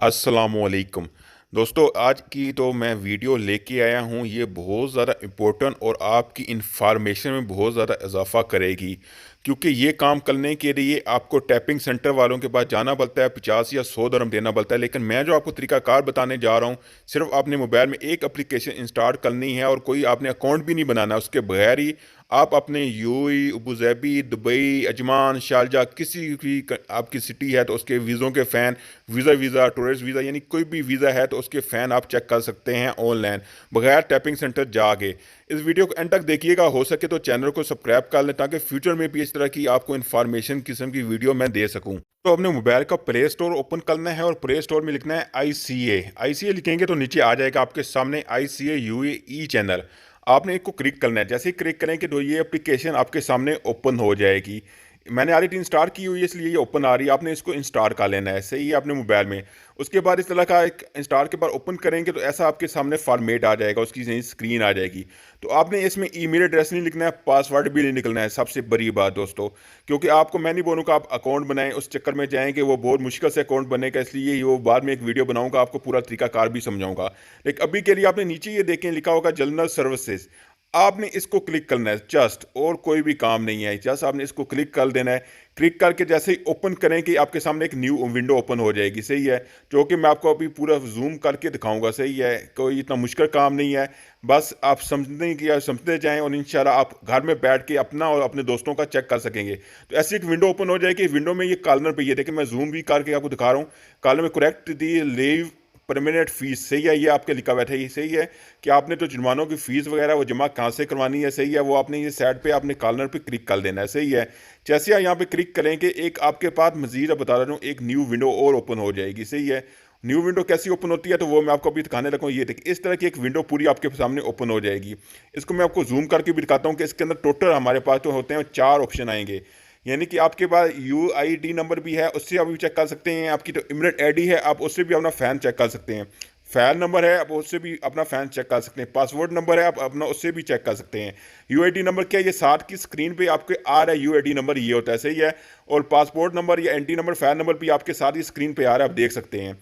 अस्सलामुअलैकुम दोस्तों, आज की तो मैं वीडियो लेके आया हूँ। ये बहुत ज़्यादा इम्पोर्टेंट और आपकी इंफॉर्मेशन में बहुत ज़्यादा इजाफा करेगी, क्योंकि ये काम करने के लिए आपको टैपिंग सेंटर वालों के पास जाना पड़ता है, 50 या 100 दरम देना पड़ता है। लेकिन मैं जो आपको तरीकाकार बताने जा रहा हूँ, सिर्फ आपने मोबाइल में एक एप्लीकेशन इंस्टॉल करनी है और कोई आपने अकाउंट भी नहीं बनाना। उसके बगैर ही आप अपने यूएई, अबूज़ाबी, दुबई, अजमान, शारजा, किसी भी आपकी सिटी है तो उसके वीज़ों के फ़ैन, वीज़ा, टूरिस्ट वीज़ा, यानी कोई भी वीज़ा है तो उसके फ़ैन आप चेक कर सकते हैं ऑनलाइन बगैर टैपिंग सेंटर जाके। इस वीडियो को एंड तक देखिएगा, हो सके तो चैनल को सब्सक्राइब कर लें ताकि फ्यूचर में भी इस तरह की आपको इन्फॉर्मेशन किस्म की वीडियो मैं दे सकूं। तो अपने मोबाइल का प्ले स्टोर ओपन करना है और प्ले स्टोर में लिखना है ICA लिखेंगे तो नीचे आ जाएगा आपके सामने ICA UAE चैनल। आपने एक को क्लिक करना है। जैसे ही क्लिक करें कि तो ये एप्लीकेशन आपके सामने ओपन हो जाएगी। मैंने ऑलरेडी इंस्टॉल की हुई है इसलिए ये ओपन आ रही है। आपने इसको इंस्टॉल कर लेना है, सही है, अपने मोबाइल में। उसके बाद इस तरह का एक इंस्टॉल के बाद ओपन करेंगे तो ऐसा आपके सामने फॉर्मेट आ जाएगा, उसकी नई स्क्रीन आ जाएगी। तो आपने इसमें ईमेल एड्रेस नहीं लिखना है, पासवर्ड भी नहीं निकलना है, सबसे बड़ी बात दोस्तों। क्योंकि आपको मैं नहीं बोलूँगा आप अकाउंट बनाएं, उस चक्कर में जाएंगे वो बहुत मुश्किल से अकाउंट बनेगा। इसलिए वो बाद में एक वीडियो बनाऊंगा, आपको पूरा तरीकाकार भी समझाऊंगा। लेकिन अभी के लिए आपने नीचे ये देखें लिखा होगा जनरल सर्विसेज, आपने इसको क्लिक करना है जस्ट, और कोई भी काम नहीं है, जस्ट आपने इसको क्लिक कर देना है। क्लिक करके जैसे ही ओपन करें कि आपके सामने एक न्यू विंडो ओपन हो जाएगी, सही है, जो कि मैं आपको अभी पूरा जूम करके दिखाऊंगा, सही है। कोई इतना मुश्किल काम नहीं है, बस आप समझने की समझते जाएं और इंशाल्लाह आप घर में बैठ के अपना और अपने दोस्तों का चेक कर सकेंगे। तो ऐसी एक विंडो ओपन हो जाएगी। विंडो में ये कॉर्नर पे ये देखिए, मैं जूम भी करके आपको दिखा रहा हूँ। कॉर्नर में करेक्ट दी लीव परमानेंट फीस, सही है, ये आपके लिखा बैठा है। ये सही है कि आपने तो जुर्मानों की फीस वगैरह वो जमा कहाँ से करवानी है, सही है, वो आपने ये साइड पे आपने कॉर्नर पे क्लिक कर देना है, सही है। जैसे आप यहाँ पे क्लिक करेंगे एक आपके पास मजीद बता रहा हूँ एक न्यू विंडो और ओपन हो जाएगी, सही है। न्यू विंडो कैसी ओपन होती है तो वो मैं आपको अभी दिखाने लगा हूँ। ये देखिए, इस तरह की एक विंडो पूरी आपके सामने ओपन हो जाएगी। इसको मैं आपको जूम करके भी दिखाता हूँ कि इसके अंदर टोटल हमारे पास तो होते हैं 4 ऑप्शन आएंगे। यानी कि आपके पास UID नंबर भी है, उससे आप भी चेक कर सकते हैं। आपकी तो इमरेट ID है, आप उससे भी अपना फ़ैन चेक कर सकते हैं। फ़ैन नंबर है, आप उससे भी अपना फ़ैन चेक कर सकते हैं। पासवर्ड नंबर है, आप अपना उससे भी चेक कर सकते हैं। UID नंबर क्या है, ये साथ की स्क्रीन पे आपके आ रहा है। UID नंबर ये होता है, सही है। और पासपोर्ट नंबर या NT नंबर, फ़ैन नंबर भी आपके साथ ही स्क्रीन पे आ रहा है, आप देख सकते हैं।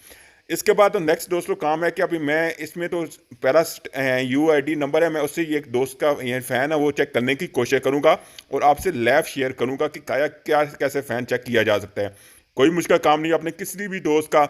इसके बाद तो नेक्स्ट दोस्तों काम है कि अभी मैं इसमें तो पहला UID नंबर है, मैं उससे एक दोस्त का ये फ़ैन है वो चेक करने की कोशिश करूँगा और आपसे लाइव शेयर करूँगा कि क्या कैसे फ़ैन चेक किया जा सकता है। कोई मुश्किल काम नहीं है, अपने किसी भी दोस्त का,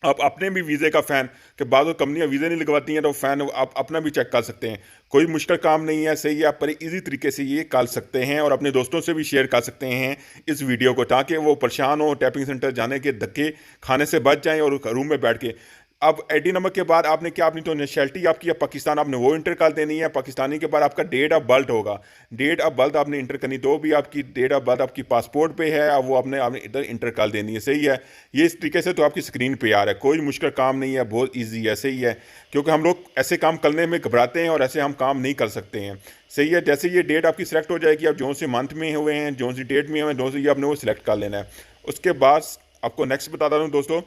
आप अपने भी वीज़े का फ़ैन, कि बाद में कंपनियां वीज़े नहीं लगवाती हैं तो फ़ैन आप अपना भी चेक कर सकते हैं। कोई मुश्किल काम नहीं है, सही है। आप बड़े इजी तरीके से ये कर सकते हैं और अपने दोस्तों से भी शेयर कर सकते हैं इस वीडियो को, ताकि वो परेशान हो, टैपिंग सेंटर जाने के धक्के खाने से बच जाएं और रूम में बैठ के। अब ID नंबर के बाद आपने क्या, अपनी तो नेशनैलिटी आपकी या पाकिस्तान, आपने वो इंटर कर देनी है। पाकिस्तानी के बाद आपका डेट ऑफ बर्थ होगा, डेट ऑफ बर्थ आपने इंटर करनी, तो भी आपकी डेट ऑफ बर्थ आपकी पासपोर्ट पे है, अब वो आपने इधर इंटर कर देनी है, सही है। ये इस तरीके से तो आपकी स्क्रीन पे आ रहा है, कोई मुश्किल काम नहीं है, बहुत ईजी है, सही है। क्योंकि हम लोग ऐसे काम करने में घबराते हैं और ऐसे हम काम नहीं कर सकते हैं, सही है। जैसे ये डेट आपकी सिलेक्ट हो जाएगी, आप जो से मंथ में हुए हैं, जो सी डेट में हुए हैं, जो से ये आपने वो सिलेक्ट कर लेना है। उसके बाद आपको नेक्स्ट बताता हूँ दोस्तों,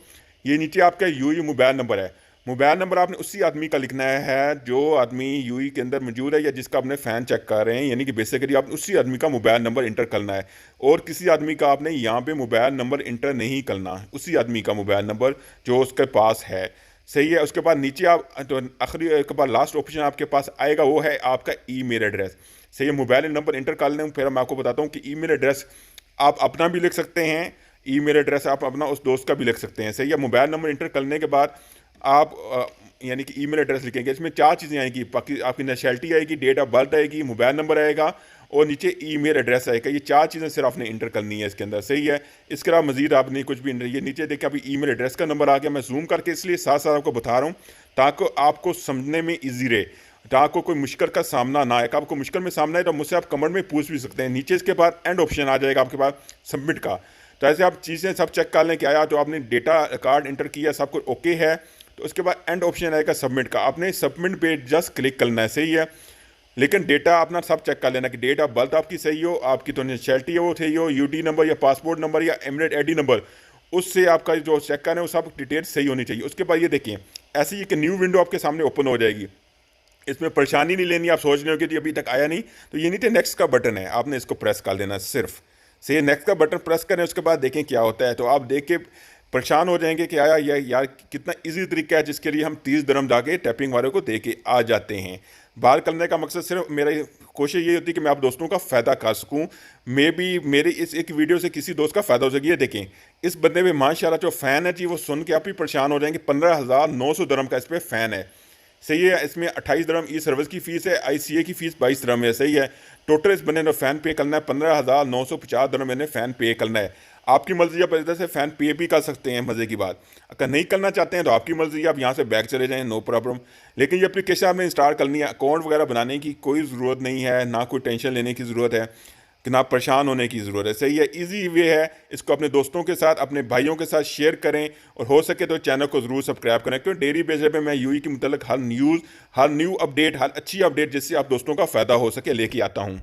ये नीचे आपका यूई मोबाइल नंबर है। मोबाइल नंबर आपने उसी आदमी का लिखना है जो आदमी यूई के अंदर मौजूद है या जिसका आपने फ़ैन चेक कर रहे हैं। यानी कि बेसिकली आपने उसी आदमी का मोबाइल नंबर इंटर करना है और किसी आदमी का आपने यहाँ पे मोबाइल नंबर इंटर नहीं करना, उसी आदमी का मोबाइल नंबर जो उसके पास है, सही है। उसके बाद नीचे आप तो आखिरी के बाद लास्ट ऑप्शन आपके पास आएगा, वो है आपका ईमेल एड्रेस, सही है। मोबाइल नंबर इंटर कर लें, फिर मैं आपको बताता हूँ कि ईमेल एड्रेस आप अपना भी लिख सकते हैं, ईमेल एड्रेस आप अपना उस दोस्त का भी लिख सकते हैं, सही है। मोबाइल नंबर इंटर करने के बाद आप यानी कि ईमेल एड्रेस लिखेंगे। इसमें 4 चीज़ें आएंगी, आपकी नेशनैलिटी आएगी, डेट ऑफ बर्थ आएगी, मोबाइल नंबर आएगा और नीचे ईमेल एड्रेस आएगा। ये 4 चीज़ें सिर्फ आपने इंटर करनी है इसके अंदर, सही है। इसके अलावा मजीद आपने कुछ भी इंटर, ये नीचे देखिए अभी ईमेल एड्रेस का नंबर आ गया। मैं जूम करके इसलिए साथ साथ आपको बता रहा हूँ ताकि आपको समझने में ईजी रहे, ताकि कोई मुश्किल का सामना ना आए। आपको मुश्किल में सामना है तो मुझसे आप कमेंट में पूछ भी सकते हैं। नीचे इसके बाद एंड ऑप्शन आ जाएगा आपके पास सबमिट का। तो ऐसे आप चीज़ें सब चेक कर लें कि आया जो आपने डेटा कार्ड इंटर किया सब कुछ ओके है, तो उसके बाद एंड ऑप्शन आएगा सबमिट का। आपने सबमिट पे जस्ट क्लिक करना है, सही है। लेकिन डेटा अपना सब चेक कर लेना कि डेट ऑफ बर्थ आपकी सही हो, आपकी तो नेशनैलिटी है वो सही हो, UD नंबर या पासपोर्ट नंबर या इमरेट ID नंबर, उससे आपका जो चेक करना है वो सब डिटेल सही होनी चाहिए। उसके बाद ये देखिए ऐसी एक न्यू विंडो आपके सामने ओपन हो जाएगी। इसमें परेशानी नहीं लेनी, आप सोच रहे हो कि जी अभी तक आया नहीं, तो ये नीचे नेक्स्ट का बटन है, आपने इसको प्रेस कर देना सिर्फ, सही है। नेक्स्ट का बटन प्रेस करें, उसके बाद देखें क्या होता है। तो आप देख के परेशान हो जाएंगे कि आया यार कितना इजी तरीका है जिसके लिए हम 30 दिरहम जाके टैपिंग वाले को दे के आ जाते हैं। बाहर करने का मकसद सिर्फ मेरा कोशिश ये होती है कि मैं आप दोस्तों का फ़ायदा कर सकूं। मे भी मेरी इस एक वीडियो से किसी दोस्त का फ़ायदा हो सके। ये देखें, इस बंदे में माशाल्लाह जो फ़ैन है जी, वो सुन के आप भी परेशान हो जाएंगे। 15,900 दिरहम का इस पर फ़ैन है। सही है। इसमें 28 दिरहम ई सर्विस की फ़ीस है, ICA की फ़ीस 22 दिरहम है। सही है। टोटल इस बंदे ने फ़ैन पे करना है 15,950 दिरहम मैंने फ़ैन पे करना है। आपकी मर्जी, आप इधर से फ़ैन पे भी कर सकते हैं। मज़े की बात, अगर नहीं करना चाहते हैं तो आपकी मर्जी, आप यहाँ से बैक चले जाएँ, नो प्रॉब्लम। लेकिन ये एप्लीकेशन आपने इंस्टॉल करनी है। अकाउंट वगैरह बनाने की कोई ज़रूरत नहीं है, ना कोई टेंशन लेने की ज़रूरत है, कि ना परेशान होने की ज़रूरत है। सही है, ईजी वे है। इसको अपने दोस्तों के साथ, अपने भाइयों के साथ शेयर करें, और हो सके तो चैनल को ज़रूर सब्सक्राइब करें, क्योंकि डेली बेसिस पे मैं यूई के मुतल्लिक हर न्यूज़, हर न्यू अपडेट, हर अच्छी अपडेट जिससे आप दोस्तों का फ़ायदा हो सके लेके आता हूँ।